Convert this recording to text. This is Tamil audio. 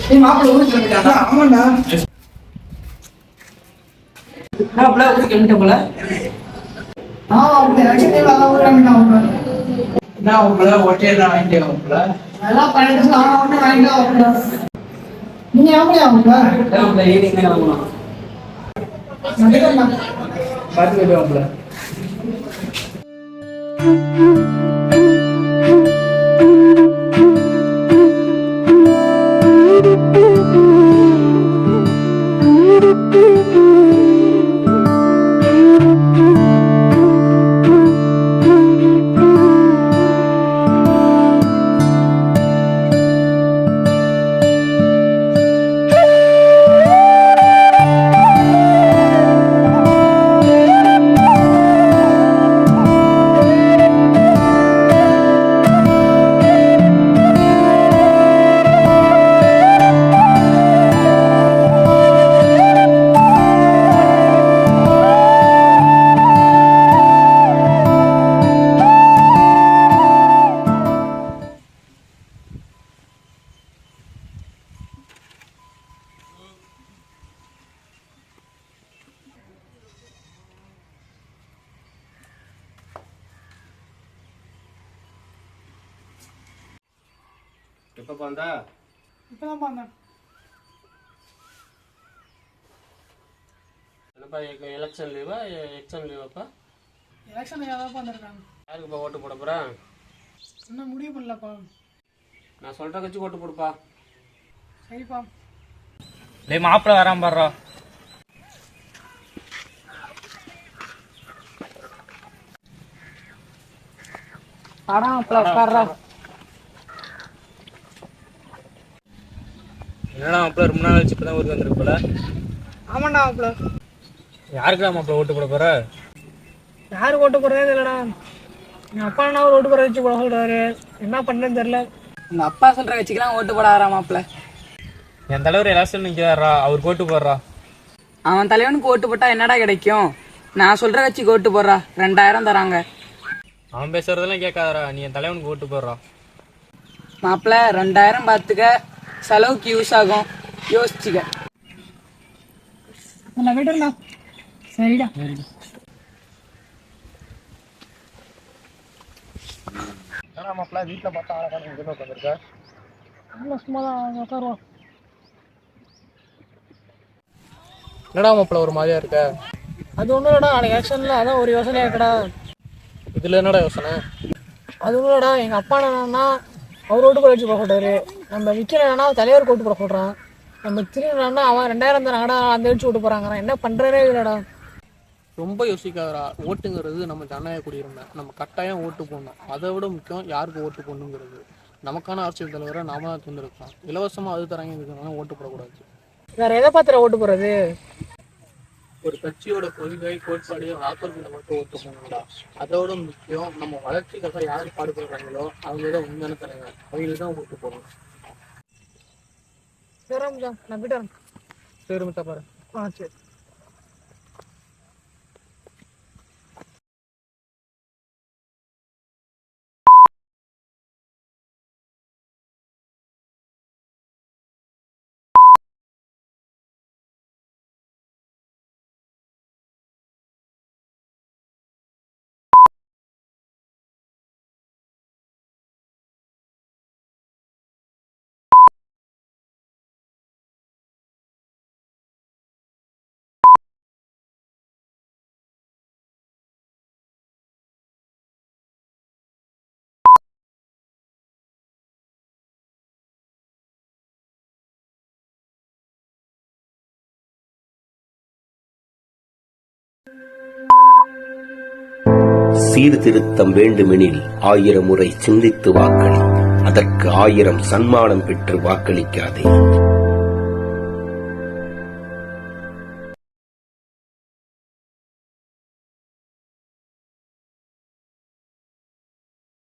நீ மாப்பிள்ளை ஊருக்கு கிளம்பிட்டாரா? ஆமாண்டா. மாப்பிள்ளை ஊருக்கு கிளம்பிட்ட போல. என்ன உங்களை ஒட்டையெல்லாம் வாங்கிட்டே மாப்பிள்ளை? அதெல்லாம் பண்ணிட்டு நான் ஒன்றும் வாங்கிட்டா மாப்பிள்ளை. நீங்க ஆம்பளையா மாப்பிள்ளை? ஈவினிங் ஆகணும். பார்த்து போயிட்டு மாப்பிள்ளை. எப்ப வந்தா? இப்பதான் வந்தேன். என்னப்பா எலெக்ஷன் லீவா எக்ஸாம் லீவாப்பா? எலெக்ஷன் ஏதாவது வந்திருக்காங்க. யாருக்குப்பா ஓட்டு போட போறேன்? இன்னும் முடிவு பண்ணலப்பா. நான் சொல்ற கட்சி ஓட்டு போடுப்பா. சரிப்பா. லே மாப்பிள்ள வராம பாடுறோம். ஆடா மாப்பிள்ள உட்கார்றா. என்னடா மாப்பிள்ள ரொம்ப நாள் வச்சு இப்பதான் ஊருக்கு வந்துருக்கு போல. ஆமாண்டா மாப்பிள்ள. யாருக்குடா மாப்பிள்ள ஓட்டு போட போற? யாருக்கு ஓட்டு போறதே தெரியலடா. எங்க அப்பா என்ன ஒரு ஓட்டு போட வச்சு போட சொல்றாரு. என்ன பண்றேன்னு தெரியல. உங்க அப்பா சொல்ற கட்சிக்கெல்லாம் ஓட்டு போட ஆறா மாப்பிள்ள. என் தலைவர் எலெக்ஷன் நிக்கிறாரா, அவருக்கு ஓட்டு போடுறா. அவன் தலைவனுக்கு ஓட்டு போட்டா என்னடா கிடைக்கும்? நான் சொல்ற கட்சிக்கு ஓட்டு போடுறா, 2000 தராங்க. அவன் பேசுறதெல்லாம் கேட்காதரா, நீ என் தலைவனுக்கு ஓட்டு போடுறா. மாப்பிள்ள 2000 பார்த்துக்க, செலவுக்கு யூஸ் ஆகும், யோசிச்சுக்க. நான் விடுறா. சரிடா. ஏன்னா மாப்பிள்ள வீட்டுல பார்த்தா ஆளை உட்காந்துருக்க. சும்மாதான் உட்காருவோம். என்னடா மாப்பிள்ள ஒரு மாதிரியா இருக்க? அது ஒன்றும் இல்லடா, நாளைக்கு ஆக்ஷனில் அதான் ஒரு யோசனையா இருக்கடா. இதுல என்னடா யோசனை? அது ஒன்றும் இல்லடா, எங்கள் அப்பா என்னன்னா அவர் ஓட்டு போட வச்சு போட சொல்றாரு. நம்ம விற்கிறேன்னா தலைவர் ஓட்டு போட சொல்கிறான். நம்ம திருநா அவன் 2000 தராங்கடா, அந்த வச்சு ஓட்டு போகிறாங்கிறான். என்ன பண்ணுறதே இல்லைடா. ரொம்ப யோசிக்காதரா. ஓட்டுங்கிறது நம்ம ஜனநாயக குடியுரிமை, நம்ம கட்டாயம் ஓட்டு போடணும். அதை விட முக்கியம் யாருக்கு ஓட்டு போடணுங்கிறது. நமக்கான அரசியல் தலைவரை நாம தான் தேர்ந்தெடுக்கலாம். இலவசமா அது தராங்க இருக்கிறதுனால ஓட்டு போடக்கூடாது. வேற எதை பார்த்துட ஓட்டு போடுறது? ஒரு கட்சியோட கொள்கை கோட்பாடு வாக்குறுதிகளை மட்டும் ஓட்டு போகணும்டா. அதோட முக்கியம் நம்ம வளர்ச்சிக்காக யார் பாடுபடுறாங்களோ அவங்க தான் உண்மையான தலைவர், அவங்களுக்கு தான் ஓட்டு போடணும். சரி நான் விட்டுறேன். சரி மிட்டா பாரு. சரி. சீர்திருத்தம் வேண்டுமெனில் 1000 முறை சிந்தித்து வாக்களி. அதற்கு 1000 சன்மானம் பெற்று வாக்களிக்காதே.